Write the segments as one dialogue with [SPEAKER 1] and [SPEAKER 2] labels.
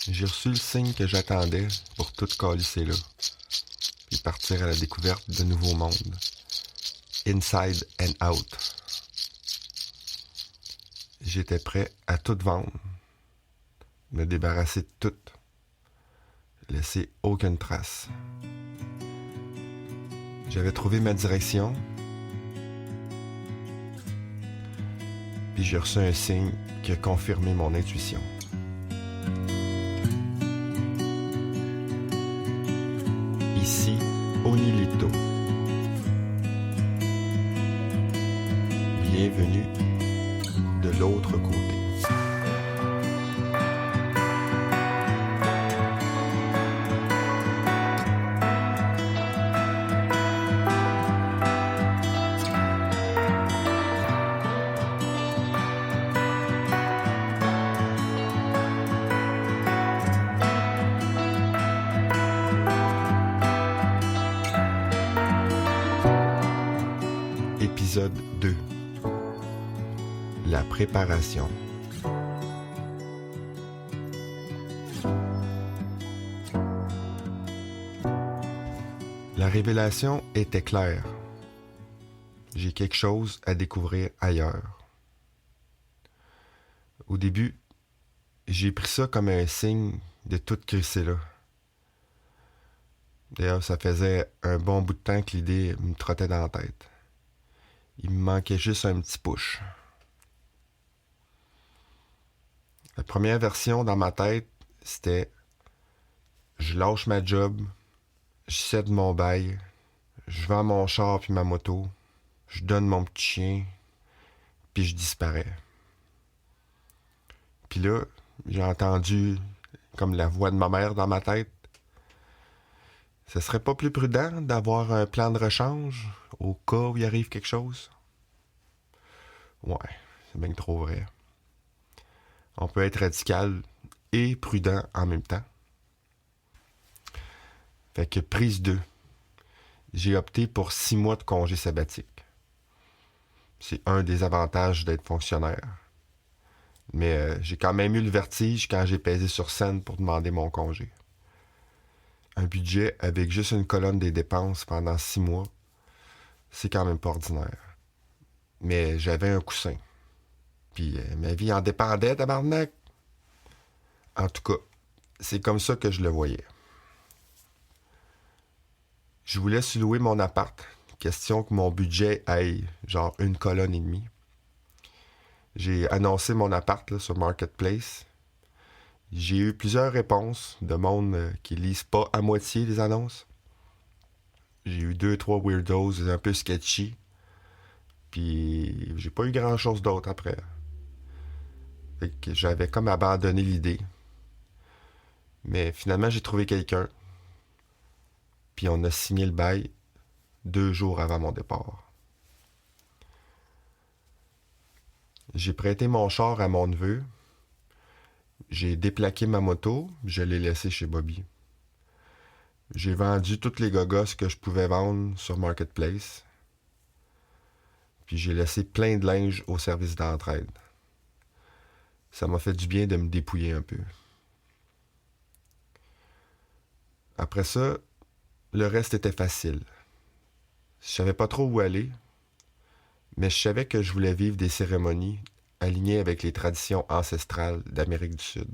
[SPEAKER 1] J'ai reçu le signe que j'attendais pour tout calisser là, puis partir à la découverte de nouveaux mondes. Inside and out. J'étais prêt à tout vendre, me débarrasser de tout, laisser aucune trace. J'avais trouvé ma direction, puis j'ai reçu un signe qui a confirmé mon intuition. Ici, Onilito. Bienvenue de l'autre côté. Épisode 2. La préparation. La révélation était claire. J'ai quelque chose à découvrir ailleurs. Au début, j'ai pris ça comme un signe de tout crisser là. D'ailleurs, ça faisait un bon bout de temps que l'idée me trottait dans la tête. Il me manquait juste un petit push. La première version dans ma tête, c'était je lâche ma job, je cède mon bail, je vends mon char puis ma moto, je donne mon petit chien, puis je disparais. Puis là, j'ai entendu comme la voix de ma mère dans ma tête. Ce serait pas plus prudent d'avoir un plan de rechange au cas où il arrive quelque chose? Ouais, c'est bien trop vrai. On peut être radical et prudent en même temps. Fait que prise 2. J'ai opté pour 6 mois de congé sabbatique. C'est un des avantages d'être fonctionnaire. Mais j'ai quand même eu le vertige quand j'ai pesé sur scène pour demander mon congé. Un budget avec juste une colonne des dépenses pendant 6 mois, c'est quand même pas ordinaire. Mais j'avais un coussin. Puis ma vie en dépendait, tabarnak. En tout cas, c'est comme ça que je le voyais. Je voulais sous-louer mon appart. Question que mon budget aille genre une colonne et demie. J'ai annoncé mon appart là, sur Marketplace. J'ai eu plusieurs réponses de monde qui lisent pas à moitié les annonces. J'ai eu 2-3 weirdos un peu sketchy. Puis j'ai pas eu grand-chose d'autre après. Fait que j'avais comme abandonné l'idée. Mais finalement, j'ai trouvé quelqu'un. Puis on a signé le bail 2 jours avant mon départ. J'ai prêté mon char à mon neveu. J'ai déplaqué ma moto, je l'ai laissé chez Bobby. J'ai vendu toutes les gogosses que je pouvais vendre sur Marketplace. Puis j'ai laissé plein de linge au service d'entraide. Ça m'a fait du bien de me dépouiller un peu. Après ça, le reste était facile. Je savais pas trop où aller, mais je savais que je voulais vivre des cérémonies alignées avec les traditions ancestrales d'Amérique du Sud.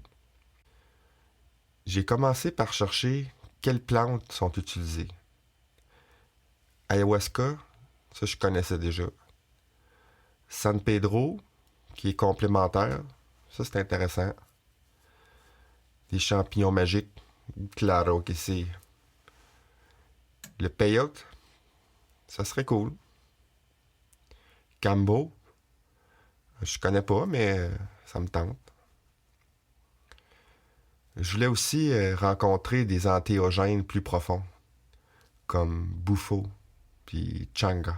[SPEAKER 1] J'ai commencé par chercher quelles plantes sont utilisées. Ayahuasca, ça je connaissais déjà. San Pedro, qui est complémentaire, ça c'est intéressant. Des champignons magiques, claro que c'est. Le peyote, ça serait cool. Cambo, je connais pas, mais ça me tente. Je voulais aussi rencontrer des entéogènes plus profonds, comme Bufo puis Changa.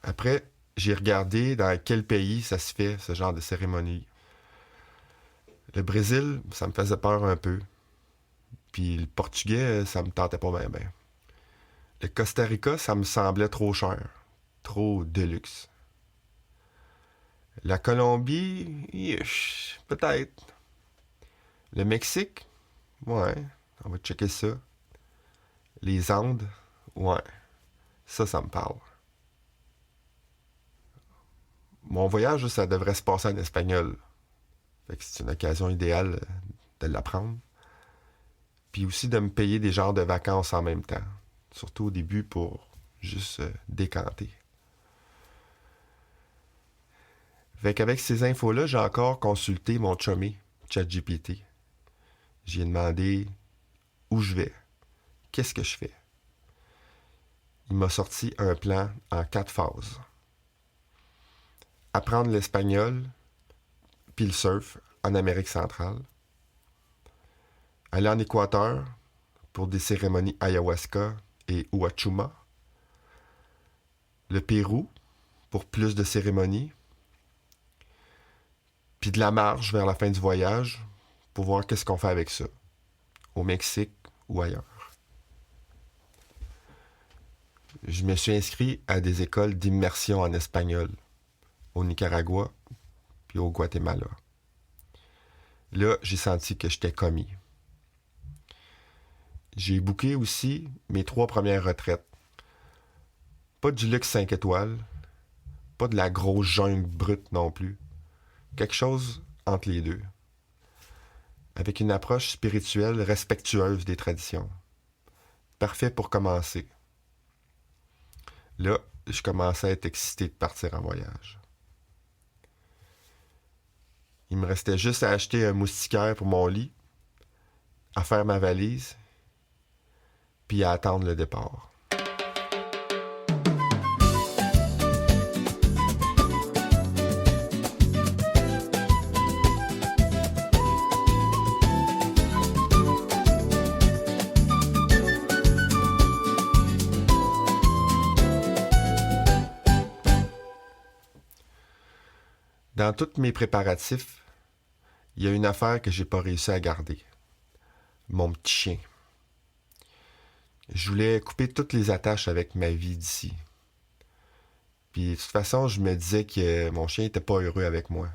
[SPEAKER 1] Après, j'ai regardé dans quel pays ça se fait, ce genre de cérémonie. Le Brésil, ça me faisait peur un peu. Puis le portugais, ça me tentait pas bien. Le Costa Rica, ça me semblait trop cher. Trop de luxe. La Colombie, peut-être. Le Mexique, ouais, on va checker ça. Les Andes, ouais, ça me parle. Mon voyage, ça devrait se passer en espagnol. Fait que c'est une occasion idéale de l'apprendre. Puis aussi de me payer des genres de vacances en même temps. Surtout au début pour juste décanter. Fait qu'avec ces infos-là, j'ai encore consulté mon chummy, ChatGPT. J'ai demandé où je vais, qu'est-ce que je fais. Il m'a sorti un plan en 4 phases. Apprendre l'espagnol, puis le surf en Amérique centrale. Aller en Équateur pour des cérémonies ayahuasca et Huachuma. Le Pérou pour plus de cérémonies. Puis de la marche vers la fin du voyage pour voir qu'est-ce qu'on fait avec ça. Au Mexique ou ailleurs. Je me suis inscrit à des écoles d'immersion en espagnol au Nicaragua puis au Guatemala. Là, j'ai senti que j'étais commis. J'ai booké aussi mes 3 premières retraites. Pas du luxe 5 étoiles, pas de la grosse jungle brute non plus. Quelque chose entre les deux. Avec une approche spirituelle respectueuse des traditions. Parfait pour commencer. Là, je commençais à être excité de partir en voyage. Il me restait juste à acheter un moustiquaire pour mon lit, à faire ma valise, puis à attendre le départ. Dans tous mes préparatifs, il y a une affaire que j'ai pas réussi à garder. Mon petit chien. Je voulais couper toutes les attaches avec ma vie d'ici. Puis de toute façon, je me disais que mon chien était pas heureux avec moi.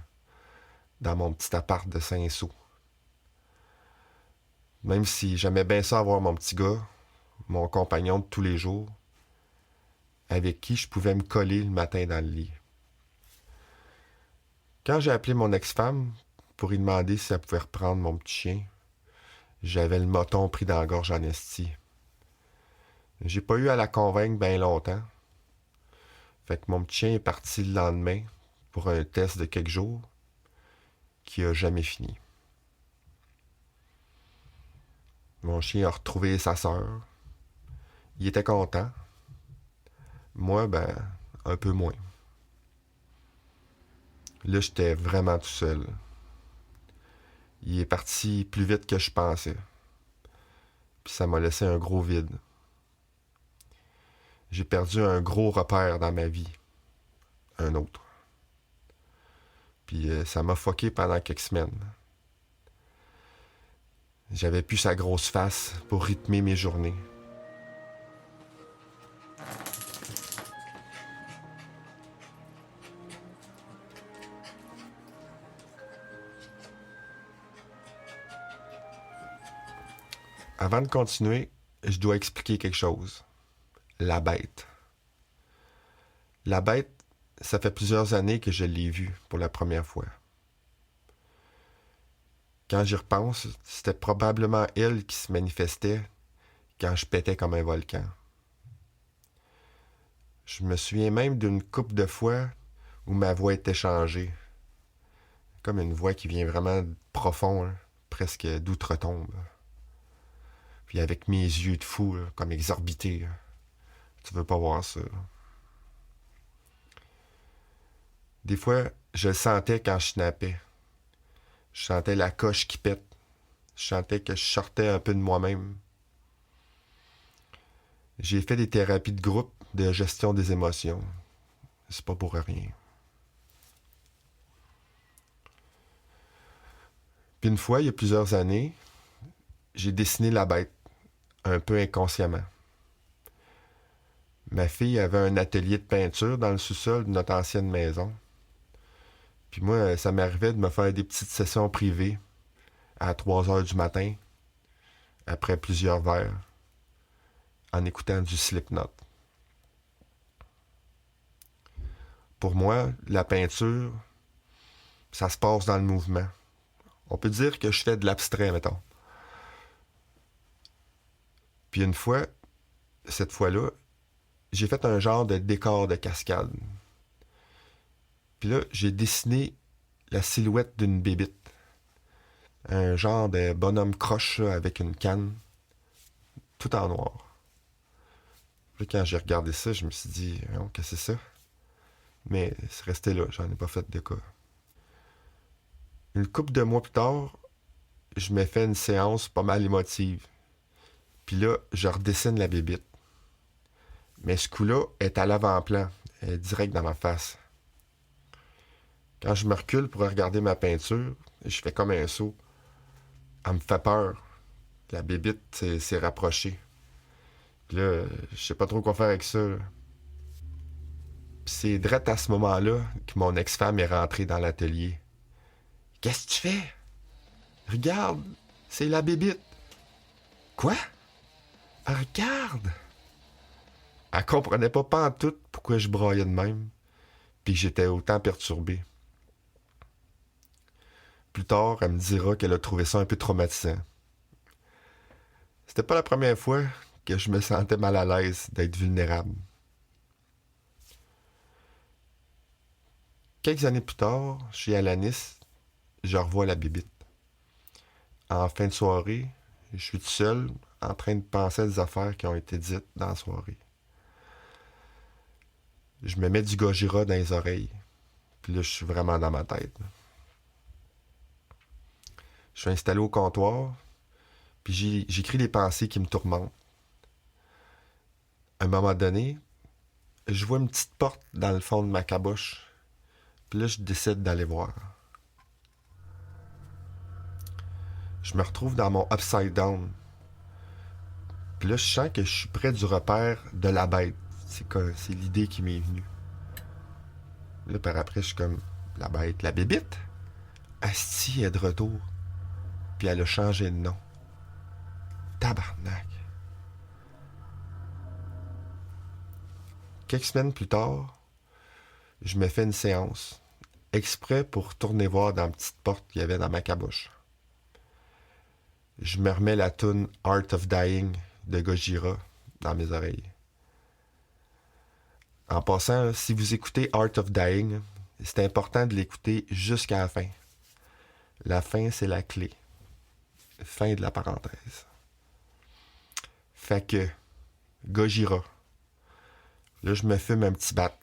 [SPEAKER 1] Dans mon petit appart de Saint-Saul. Même si j'aimais bien ça avoir mon petit gars, mon compagnon de tous les jours, avec qui je pouvais me coller le matin dans le lit. Quand j'ai appelé mon ex-femme pour lui demander si elle pouvait reprendre mon petit chien, j'avais le moton pris dans la gorge en esti. J'ai pas eu à la convaincre bien longtemps. Fait que mon petit chien est parti le lendemain pour un test de quelques jours qui a jamais fini. Mon chien a retrouvé sa sœur. Il était content. Moi, un peu moins. Là, j'étais vraiment tout seul. Il est parti plus vite que je pensais. Puis ça m'a laissé un gros vide. J'ai perdu un gros repère dans ma vie. Un autre. Puis ça m'a fucké pendant quelques semaines. J'avais plus sa grosse face pour rythmer mes journées. Avant de continuer, je dois expliquer quelque chose. La bête. La bête, ça fait plusieurs années que je l'ai vue pour la première fois. Quand j'y repense, c'était probablement elle qui se manifestait quand je pétais comme un volcan. Je me souviens même d'une couple de fois où ma voix était changée. Comme une voix qui vient vraiment profond, hein, presque d'outre-tombe. Puis avec mes yeux de fou, là, comme exorbités. Là. Tu veux pas voir ça. Là. Des fois, je le sentais quand je snappais. Je sentais la coche qui pète. Je sentais que je sortais un peu de moi-même. J'ai fait des thérapies de groupe de gestion des émotions. C'est pas pour rien. Puis une fois, il y a plusieurs années, j'ai dessiné la bête, un peu inconsciemment. Ma fille avait un atelier de peinture dans le sous-sol de notre ancienne maison. Puis moi, ça m'arrivait de me faire des petites sessions privées à 3 heures du matin, après plusieurs verres, en écoutant du Slipknot. Pour moi, la peinture, ça se passe dans le mouvement. On peut dire que je fais de l'abstrait, mettons. Puis une fois, cette fois-là, j'ai fait un genre de décor de cascade. Puis là, j'ai dessiné la silhouette d'une bébite. Un genre de bonhomme croche là, avec une canne, tout en noir. Puis quand j'ai regardé ça, je me suis dit, oh, qu'est-ce que c'est ça? Mais c'est resté là, j'en ai pas fait de cas. Une couple de mois plus tard, je me fais une séance pas mal émotive. Puis là, je redessine la bébite. Mais ce coup-là est à l'avant-plan, elle est direct dans ma face. Quand je me recule pour regarder ma peinture, je fais comme un saut. Elle me fait peur. La bébite s'est rapprochée. Puis là, je sais pas trop quoi faire avec ça. Là. Puis c'est direct à ce moment-là que mon ex-femme est rentrée dans l'atelier. Qu'est-ce que tu fais? Regarde, c'est la bébite. Quoi? Regarde! Elle comprenait pas pantoute pourquoi je braillais de même, puis que j'étais autant perturbé. Plus tard, elle me dira qu'elle a trouvé ça un peu traumatisant. C'était pas la première fois que je me sentais mal à l'aise d'être vulnérable. Quelques années plus tard, chez Alanis, je revois la bébite. En fin de soirée, je suis tout seul en train de penser à des affaires qui ont été dites dans la soirée. Je me mets du Gojira dans les oreilles. Puis là, je suis vraiment dans ma tête. Je suis installé au comptoir, puis j'écris les pensées qui me tourmentent. À un moment donné, je vois une petite porte dans le fond de ma caboche. Puis là, je décide d'aller voir. Je me retrouve dans mon upside down. Puis là, je sens que je suis près du repère de la bête. C'est l'idée qui m'est venue. Là, par après, je suis comme, la bête, la bébite? Asti est de retour. Puis elle a changé de nom. Tabarnak. Quelques semaines plus tard, je me fais une séance, exprès pour tourner voir dans la petite porte qu'il y avait dans ma caboche. Je me remets la toune Art of Dying de Gojira dans mes oreilles. En passant, si vous écoutez Art of Dying, c'est important de l'écouter jusqu'à la fin. La fin, c'est la clé. Fin de la parenthèse. Fait que, Gojira. Là, je me fume un petit bat.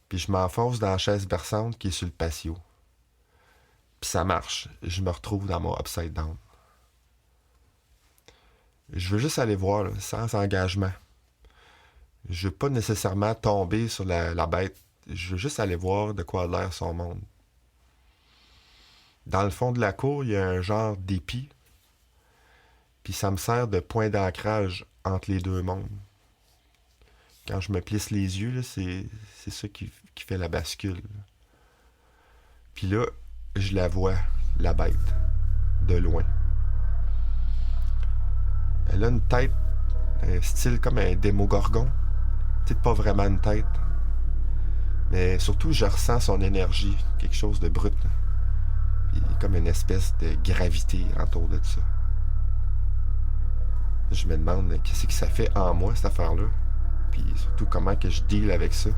[SPEAKER 1] Puis je m'enfonce dans la chaise berçante qui est sur le patio. Puis ça marche. Je me retrouve dans mon upside down. Je veux juste aller voir, là, sans engagement. Je veux pas nécessairement tomber sur la bête. Je veux juste aller voir de quoi a l'air son monde. Dans le fond de la cour, il y a un genre d'épi. Puis ça me sert de point d'ancrage entre les deux mondes. Quand je me plisse les yeux, là, c'est ça qui fait la bascule. Puis là, je la vois, la bête, de loin. Elle a une tête, un style comme un démogorgon. Peut-être pas vraiment une tête. Mais surtout, je ressens son énergie, quelque chose de brut. Puis comme une espèce de gravité autour de ça. Je me demande qu'est-ce que ça fait en moi, cette affaire-là. Puis surtout, comment que je deal avec ça.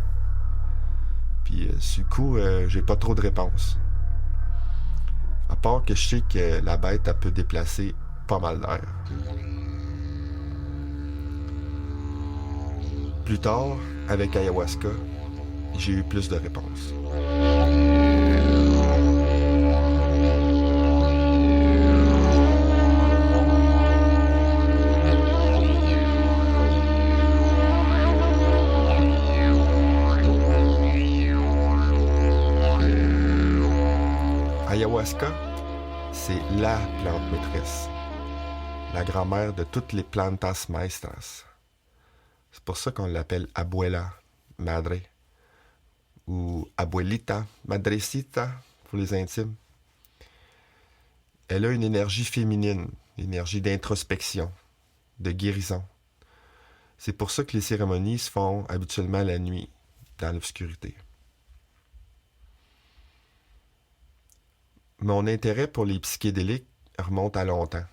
[SPEAKER 1] Puis sur le coup, j'ai pas trop de réponses. À part que je sais que la bête, elle peut déplacer pas mal d'air. Plus tard, avec ayahuasca, j'ai eu plus de réponses. Ayahuasca, c'est la plante maîtresse, la grand-mère de toutes les plantas maestras. C'est pour ça qu'on l'appelle Abuela Madre ou abuelita, madrecita pour les intimes. Elle a une énergie féminine, une énergie d'introspection, de guérison. C'est pour ça que les cérémonies se font habituellement la nuit, dans l'obscurité. Mon intérêt pour les psychédéliques remonte à longtemps.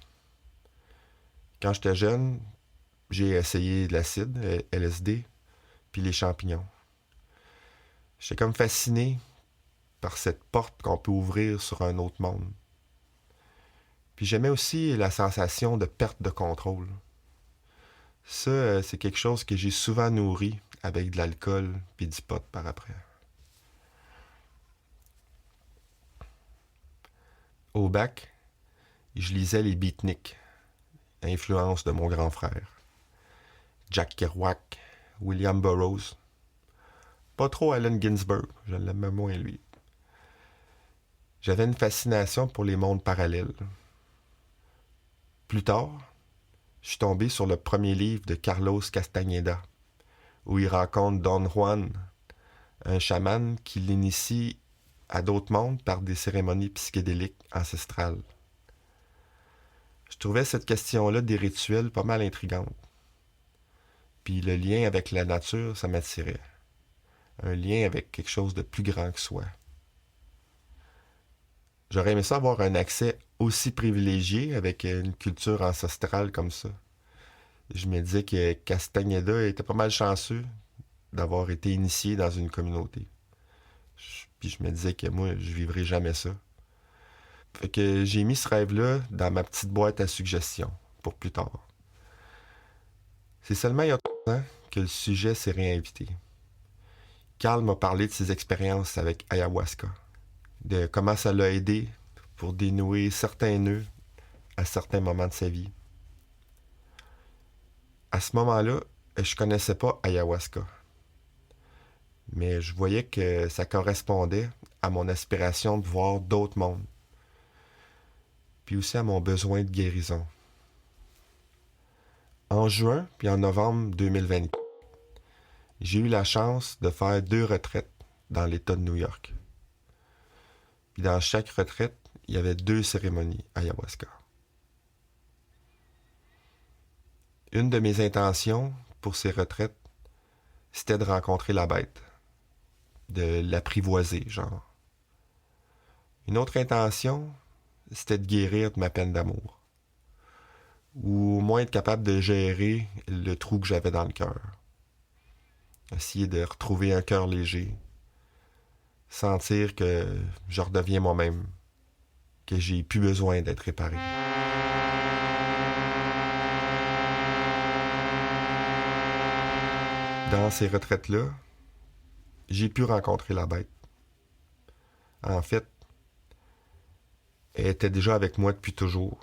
[SPEAKER 1] Quand j'étais jeune, j'ai essayé de l'acide, LSD, puis les champignons. J'étais comme fasciné par cette porte qu'on peut ouvrir sur un autre monde. Puis j'aimais aussi la sensation de perte de contrôle. Ça, c'est quelque chose que j'ai souvent nourri avec de l'alcool puis du pot par après. Au bac, je lisais les beatniks, influence de mon grand frère. Jack Kerouac, William Burroughs. Pas trop Allen Ginsberg, je l'aimais moins lui. J'avais une fascination pour les mondes parallèles. Plus tard, je suis tombé sur le premier livre de Carlos Castañeda, où il rencontre Don Juan, un chaman qui l'initie à d'autres mondes par des cérémonies psychédéliques ancestrales. Je trouvais cette question-là des rituels pas mal intrigante. Puis le lien avec la nature, ça m'attirait. Un lien avec quelque chose de plus grand que soi. J'aurais aimé ça avoir un accès aussi privilégié avec une culture ancestrale comme ça. Je me disais que Castañeda était pas mal chanceux d'avoir été initié dans une communauté. Puis je me disais que moi, je vivrais jamais ça. Fait que j'ai mis ce rêve-là dans ma petite boîte à suggestions pour plus tard. C'est seulement il y a 3 ans que le sujet s'est réinvité. Carl m'a parlé de ses expériences avec ayahuasca, de comment ça l'a aidé pour dénouer certains nœuds à certains moments de sa vie. À ce moment-là, je connaissais pas ayahuasca, mais je voyais que ça correspondait à mon aspiration de voir d'autres mondes, puis aussi à mon besoin de guérison. En juin puis en novembre 2024, j'ai eu la chance de faire 2 retraites dans l'État de New York. Puis dans chaque retraite, il y avait 2 cérémonies ayahuasca. Une de mes intentions pour ces retraites, c'était de rencontrer la bête, de l'apprivoiser, genre. Une autre intention, c'était de guérir de ma peine d'amour. Ou au moins être capable de gérer le trou que j'avais dans le cœur. Essayer de retrouver un cœur léger. Sentir que je redeviens moi-même. Que j'ai plus besoin d'être réparé. Dans ces retraites-là, j'ai pu rencontrer la bête. En fait, elle était déjà avec moi depuis toujours.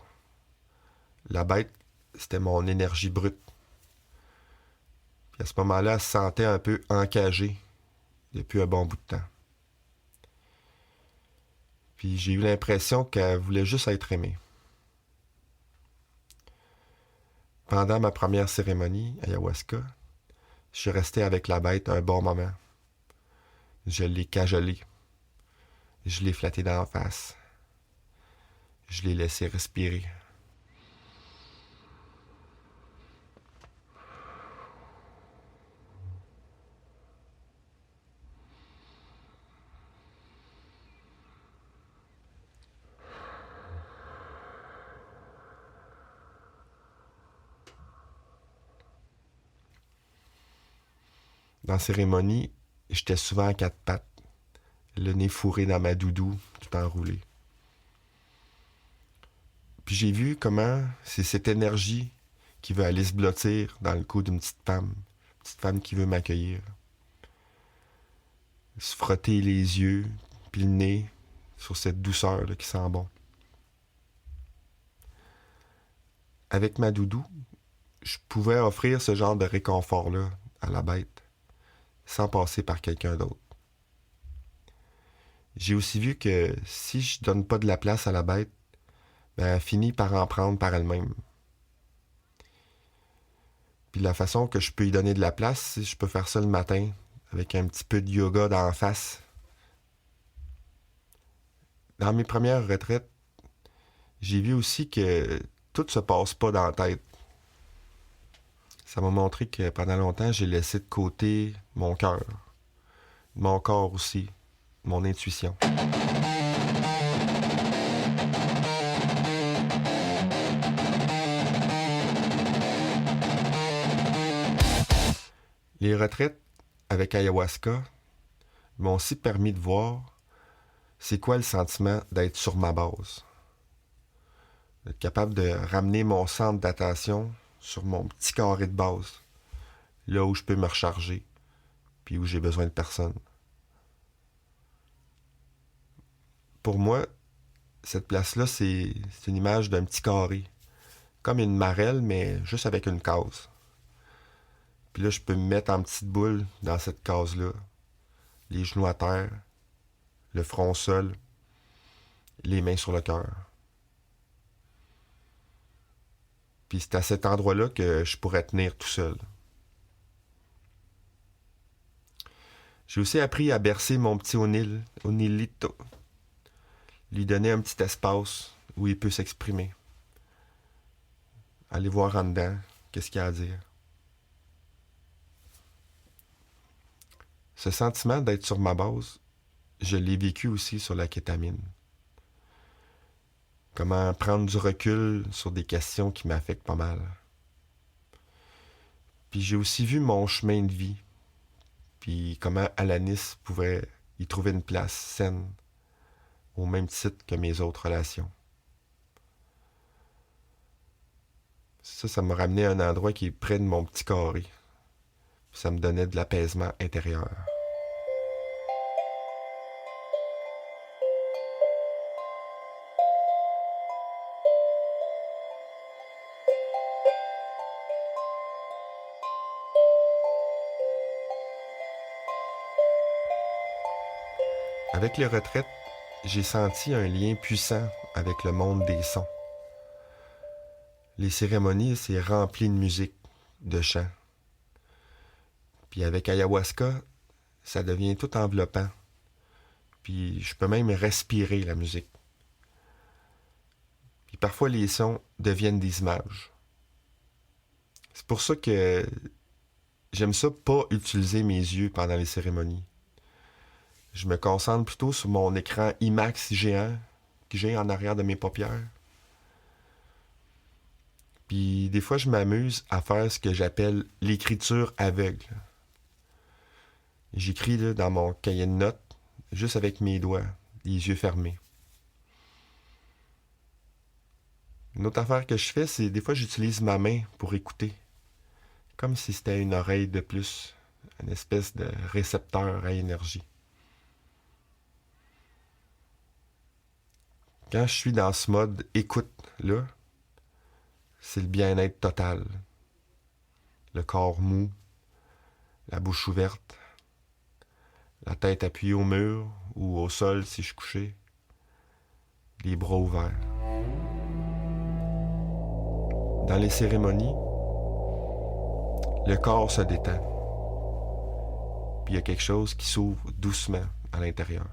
[SPEAKER 1] La bête, c'était mon énergie brute. Puis à ce moment-là, elle se sentait un peu encagée depuis un bon bout de temps. Puis j'ai eu l'impression qu'elle voulait juste être aimée. Pendant ma première cérémonie, ayahuasca, je suis resté avec la bête un bon moment. Je l'ai cajolée. Je l'ai flatté d'en face. Je l'ai laissé respirer. Dans la cérémonie, j'étais souvent à 4 pattes, le nez fourré dans ma doudou, tout enroulé. Puis j'ai vu comment c'est cette énergie qui veut aller se blottir dans le cou d'une petite femme qui veut m'accueillir. Se frotter les yeux, puis le nez sur cette douceur là, qui sent bon. Avec ma doudou, je pouvais offrir ce genre de réconfort-là à la bête, sans passer par quelqu'un d'autre. J'ai aussi vu que si je donne pas de la place à la bête, ben elle finit par en prendre par elle-même. Puis la façon que je peux y donner de la place, c'est que je peux faire ça le matin, avec un petit peu de yoga d'en face, Dans mes premières retraites, j'ai vu aussi que tout se passe pas dans la tête. Ça m'a montré que pendant longtemps, j'ai laissé de côté mon cœur, mon corps aussi, mon intuition. Les retraites avec ayahuasca m'ont aussi permis de voir c'est quoi le sentiment d'être sur ma base. D'être capable de ramener mon centre d'attention sur mon petit carré de base, là où je peux me recharger, puis où j'ai besoin de personne. Pour moi, cette place-là, c'est une image d'un petit carré, comme une marelle, mais juste avec une case. Puis là, je peux me mettre en petite boule dans cette case-là, les genoux à terre, le front au sol, les mains sur le cœur. Puis c'est à cet endroit-là que je pourrais tenir tout seul. J'ai aussi appris à bercer mon petit Onilito, lui donner un petit espace où il peut s'exprimer. Aller voir en dedans, qu'est-ce qu'il y a à dire. Ce sentiment d'être sur ma base, je l'ai vécu aussi sur la kétamine. Comment prendre du recul sur des questions qui m'affectent pas mal. Puis j'ai aussi vu mon chemin de vie, puis comment Alanis pouvait y trouver une place saine, au même titre que mes autres relations. Ça m'a ramené à un endroit qui est près de mon petit carré. Ça me donnait de l'apaisement intérieur. Avec les retraites, j'ai senti un lien puissant avec le monde des sons. Les cérémonies, c'est rempli de musique, de chants. Puis avec ayahuasca, ça devient tout enveloppant. Puis je peux même respirer la musique. Puis parfois les sons deviennent des images. C'est pour ça que j'aime ça pas utiliser mes yeux pendant les cérémonies. Je me concentre plutôt sur mon écran IMAX géant que j'ai en arrière de mes paupières. Puis des fois, je m'amuse à faire ce que j'appelle l'écriture aveugle. J'écris là, dans mon cahier de notes, juste avec mes doigts, les yeux fermés. Une autre affaire que je fais, c'est des fois j'utilise ma main pour écouter. Comme si c'était une oreille de plus, une espèce de récepteur à énergie. Quand je suis dans ce mode écoute-là, c'est le bien-être total. Le corps mou, la bouche ouverte, la tête appuyée au mur ou au sol si je suis couché, les bras ouverts. Dans les cérémonies, le corps se détend. Puis il y a quelque chose qui s'ouvre doucement à l'intérieur.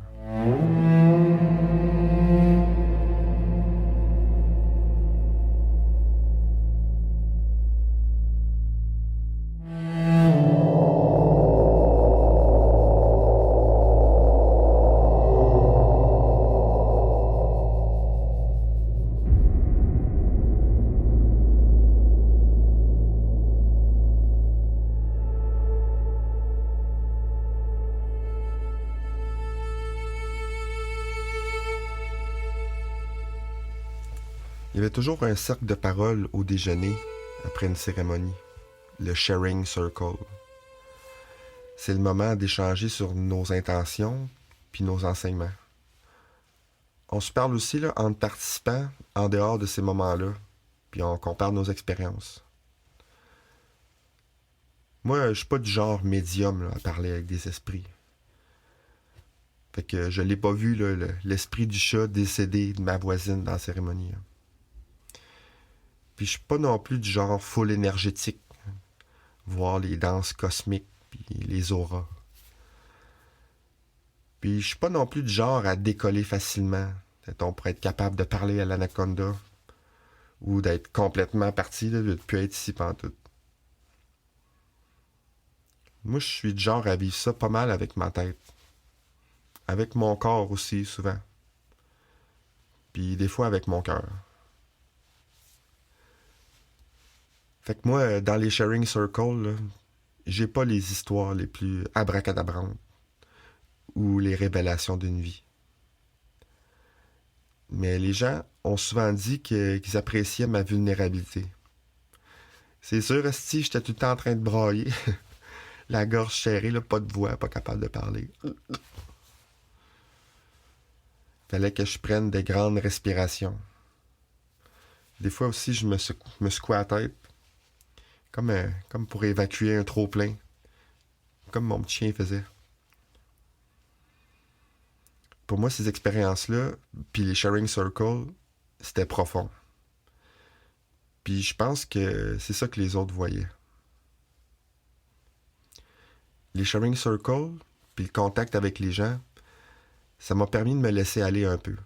[SPEAKER 1] Il y avait toujours un cercle de parole au déjeuner après une cérémonie, le sharing circle. C'est le moment d'échanger sur nos intentions puis nos enseignements. On se parle aussi là, entre participants en dehors de ces moments-là, puis on compare nos expériences. Moi, je suis pas du genre médium là, à parler avec des esprits. Fait que je l'ai pas vu là, l'esprit du chat décédé de ma voisine dans la cérémonie. Là. Puis je suis pas non plus du genre full énergétique, voir les danses cosmiques puis les auras. Puis je suis pas non plus du genre à décoller facilement, Mettons, pour être capable de parler à l'anaconda ou d'être complètement parti, là, de ne plus être ici pantoute. Moi, je suis du genre à vivre ça pas mal avec ma tête. Avec mon corps aussi, souvent. Puis des fois avec mon cœur. Fait que moi, dans les sharing circles, là, j'ai pas les histoires les plus abracadabrantes ou les révélations d'une vie. Mais les gens ont souvent dit qu'ils appréciaient ma vulnérabilité. C'est sûr, si j'étais tout le temps en train de brailler, la gorge serrée, là, pas de voix, pas capable de parler. Fallait que je prenne des grandes respirations. Des fois aussi, je me secouais la tête, comme pour évacuer un trop-plein, comme mon petit chien faisait. Pour moi, ces expériences-là, puis les sharing circles, c'était profond. Puis je pense que c'est ça que les autres voyaient. Les sharing circles, puis le contact avec les gens, ça m'a permis de me laisser aller un peu,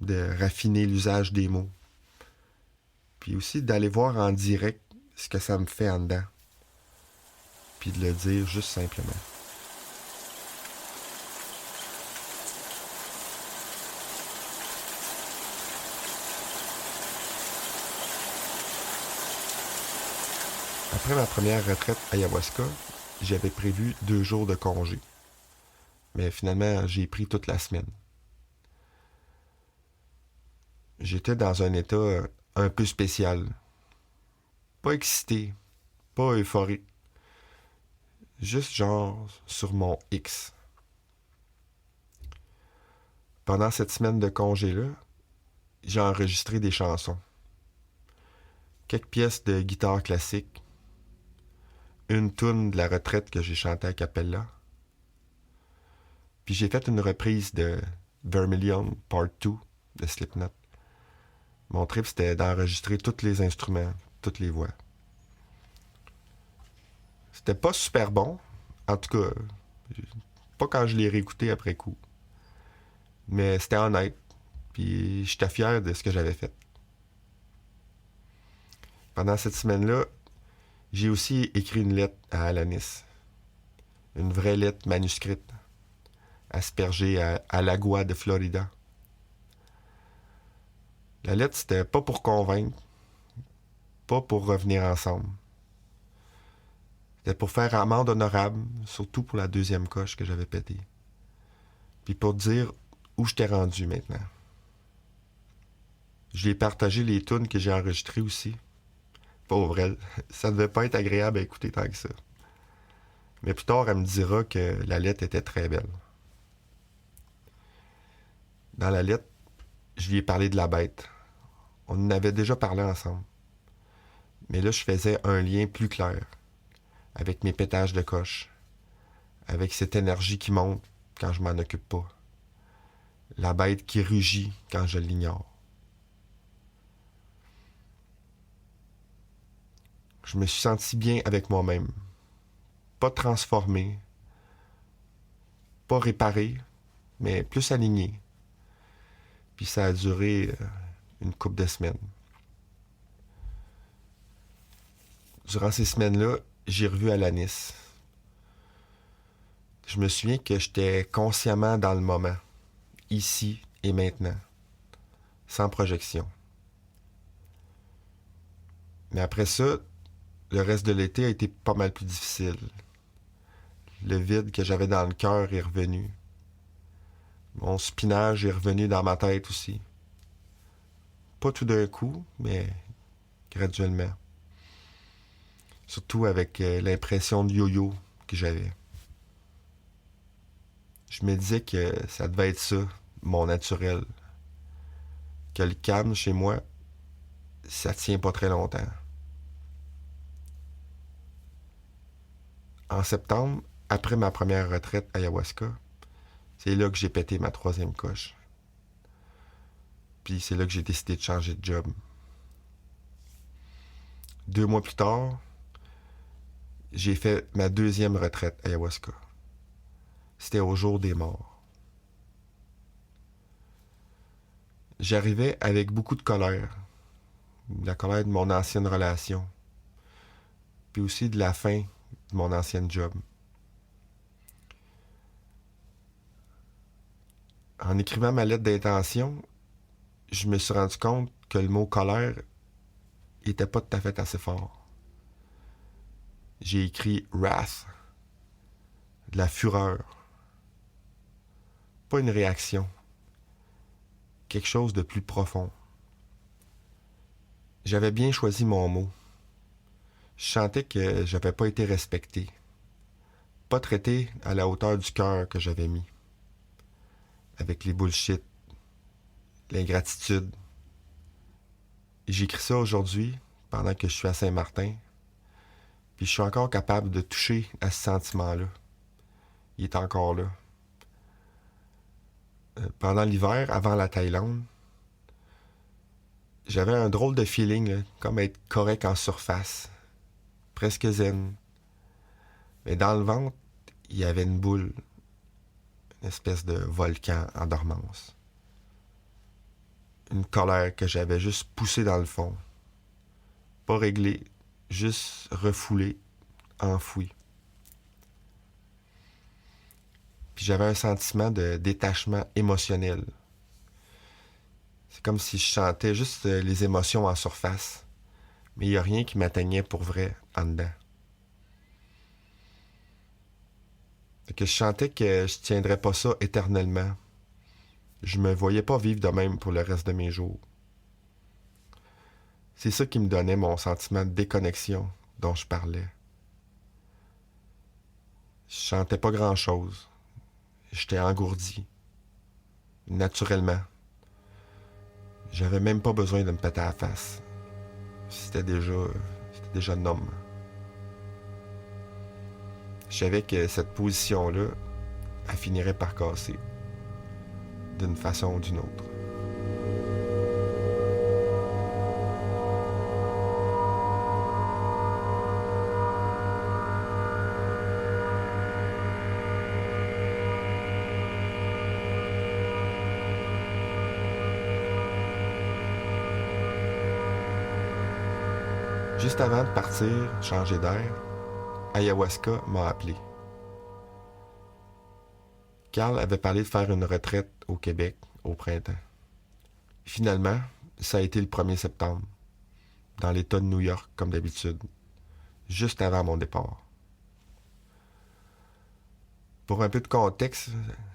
[SPEAKER 1] de raffiner l'usage des mots, puis aussi d'aller voir en direct ce que ça me fait en dedans, puis de le dire juste simplement. Après ma première retraite ayahuasca, j'avais prévu 2 jours de congé. Mais finalement, j'ai pris toute la semaine. J'étais dans un état un peu spécial. Pas excité, pas euphorique. Juste genre sur mon X. Pendant cette semaine de congé-là, j'ai enregistré des chansons. Quelques pièces de guitare classique. Une toune de la retraite que j'ai chantée à cappella. Puis j'ai fait une reprise de Vermilion Part 2 de Slipknot. Mon trip, c'était d'enregistrer tous les instruments, toutes les voix. C'était pas super bon. En tout cas, pas quand je l'ai réécouté après coup. Mais c'était honnête. Puis j'étais fier de ce que j'avais fait. Pendant cette semaine-là, j'ai aussi écrit une lettre à Alanis. Une vraie lettre manuscrite, aspergée à l'agua de Florida. La lettre, c'était pas pour convaincre, pas pour revenir ensemble. C'était pour faire amende honorable, surtout pour la 2e coche que j'avais pétée. Puis pour dire où j'étais rendu maintenant. Je lui ai partagé les tunes que j'ai enregistrées aussi. Pauvre elle, ça devait pas être agréable à écouter tant que ça. Mais plus tard, elle me dira que la lettre était très belle. Dans la lettre, je lui ai parlé de la bête. On en avait déjà parlé ensemble. Mais là, je faisais un lien plus clair avec mes pétages de coche, avec cette énergie qui monte quand je m'en occupe pas, la bête qui rugit quand je l'ignore. Je me suis senti bien avec moi-même, pas transformé, pas réparé, mais plus aligné. Puis ça a duré une couple de semaines. Durant ces semaines-là, j'ai revu Alanis. Je me souviens que j'étais consciemment dans le moment, ici et maintenant, sans projection. Mais après ça, le reste de l'été a été pas mal plus difficile. Le vide que j'avais dans le cœur est revenu. Mon spinage est revenu dans ma tête aussi. Pas tout d'un coup, mais graduellement. Surtout avec l'impression de yo-yo que j'avais. Je me disais que ça devait être ça, mon naturel. Que le calme chez moi, ça tient pas très longtemps. En septembre, après ma première retraite ayahuasca, c'est là que j'ai pété ma 3e coche. Puis c'est là que j'ai décidé de changer de job. 2 mois plus tard, j'ai fait ma 2e retraite ayahuasca. C'était au jour des morts. J'arrivais avec beaucoup de colère. La colère de mon ancienne relation. Puis aussi de la fin de mon ancienne job. En écrivant ma lettre d'intention, je me suis rendu compte que le mot colère était pas tout à fait assez fort. J'ai écrit wrath, de la fureur. Pas une réaction. Quelque chose de plus profond. J'avais bien choisi mon mot. Je sentais que j'avais pas été respecté. Pas traité à la hauteur du cœur que j'avais mis. Avec les bullshit, l'ingratitude. J'écris ça aujourd'hui, pendant que je suis à Saint-Martin, puis je suis encore capable de toucher à ce sentiment-là. Il est encore là. Pendant l'hiver, avant la Thaïlande, j'avais un drôle de feeling, là, comme être correct en surface. Presque zen. Mais dans le ventre, il y avait une boule. Une espèce de volcan en dormance. Une colère que j'avais juste poussée dans le fond. Pas réglée, juste refoulée, enfouie. Puis j'avais un sentiment de détachement émotionnel. C'est comme si je chantais juste les émotions en surface. Mais il n'y a rien qui m'atteignait pour vrai en dedans. Fait que je sentais que je tiendrais pas ça éternellement. Je me voyais pas vivre de même pour le reste de mes jours. C'est ça qui me donnait mon sentiment de déconnexion dont je parlais. Je chantais pas grand-chose. J'étais engourdi. Naturellement. J'avais même pas besoin de me péter à la face. C'était déjà un homme. Je savais que cette position-là, elle finirait par casser. D'une façon ou d'une autre. Juste avant de partir, changer d'air, Ayahuasca m'a appelé. Carl avait parlé de faire une retraite au Québec au printemps. Finalement, ça a été le 1er septembre, dans l'État de New York, comme d'habitude, juste avant mon départ. Pour un peu de contexte,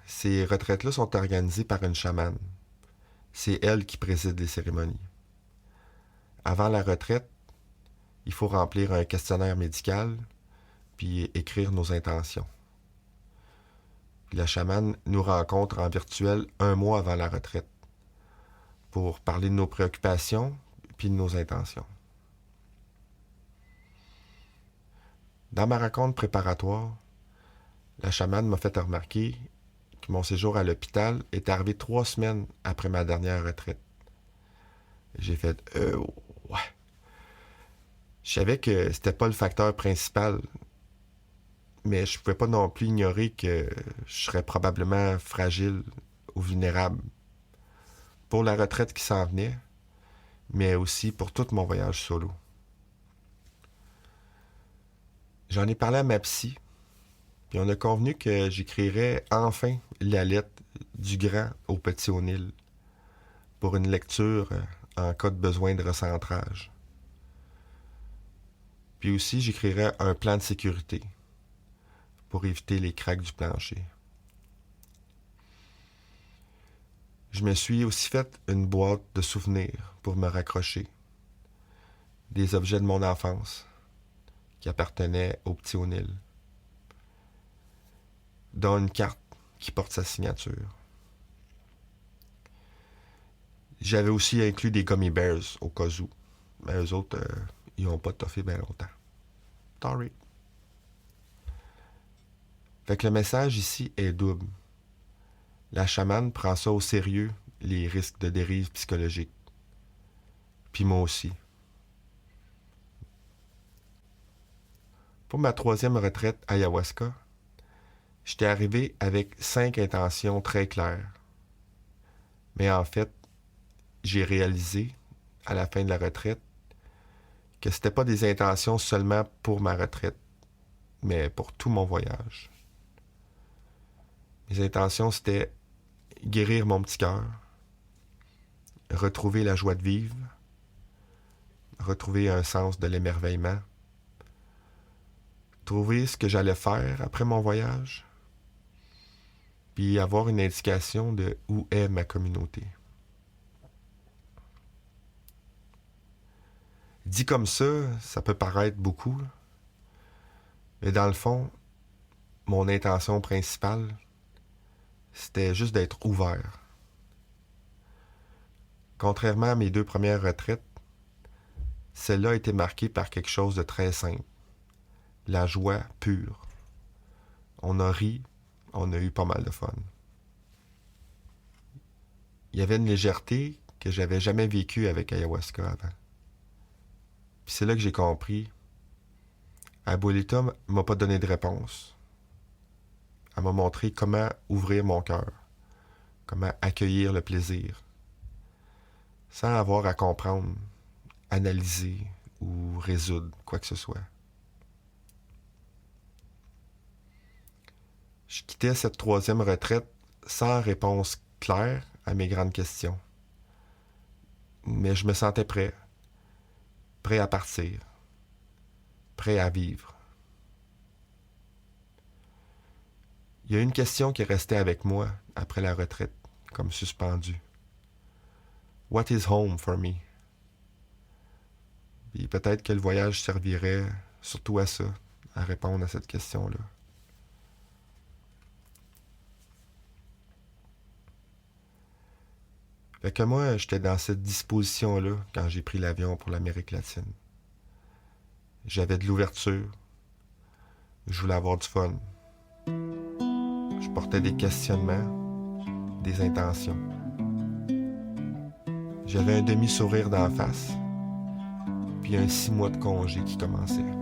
[SPEAKER 1] ces retraites-là sont organisées par une chamane. C'est elle qui préside les cérémonies. Avant la retraite, il faut remplir un questionnaire médical puis écrire nos intentions. Puis la chamane nous rencontre en virtuel 1 mois avant la retraite pour parler de nos préoccupations puis de nos intentions. Dans ma rencontre préparatoire, la chamane m'a fait remarquer que mon séjour à l'hôpital est arrivé 3 semaines après ma dernière retraite. J'ai fait ouais. Je savais que c'était pas le facteur principal, mais je pouvais pas non plus ignorer que je serais probablement fragile ou vulnérable pour la retraite qui s'en venait, mais aussi pour tout mon voyage solo. J'en ai parlé à ma psy, puis on a convenu que j'écrirais enfin la lettre du grand au petit O'Neill pour une lecture en cas de besoin de recentrage. Puis aussi, j'écrirais un plan de sécurité pour éviter les craques du plancher. Je me suis aussi fait une boîte de souvenirs pour me raccrocher. Des objets de mon enfance qui appartenaient au petit O'Neill, dont une carte qui porte sa signature. J'avais aussi inclus des gummy bears au cas où. Mais eux autres, ils n'ont pas toffé bien longtemps. Sorry. Fait que le message ici est double. La chamane prend ça au sérieux, les risques de dérive psychologique. Puis moi aussi. Pour ma 3e retraite ayahuasca, j'étais arrivé avec 5 intentions très claires. Mais en fait, j'ai réalisé à la fin de la retraite que c'était pas des intentions seulement pour ma retraite, mais pour tout mon voyage. Mes intentions, c'était guérir mon petit cœur, retrouver la joie de vivre, retrouver un sens de l'émerveillement, trouver ce que j'allais faire après mon voyage, puis avoir une indication de où est ma communauté. Dit comme ça peut paraître beaucoup, mais dans le fond, mon intention principale, c'était juste d'être ouvert. Contrairement à mes 2 premières retraites, celle-là a été marquée par quelque chose de très simple. La joie pure. On a ri, on a eu pas mal de fun. Il y avait une légèreté que j'avais jamais vécue avec ayahuasca avant. Puis c'est là que j'ai compris. Abuelita m'a pas donné de réponse. Elle m'a montré comment ouvrir mon cœur, comment accueillir le plaisir, sans avoir à comprendre, analyser ou résoudre quoi que ce soit. Je quittais cette 3e retraite sans réponse claire à mes grandes questions. Mais je me sentais prêt à partir, prêt à vivre. Il y a une question qui est restée avec moi après la retraite, comme suspendue. What is home for me? Et peut-être que le voyage servirait surtout à ça, à répondre à cette question-là. Fait que moi, j'étais dans cette disposition-là quand j'ai pris l'avion pour l'Amérique latine. J'avais de l'ouverture. Je voulais avoir du fun. Je portais des questionnements, des intentions. J'avais un demi-sourire d'en face, puis un 6 mois de congé qui commençait.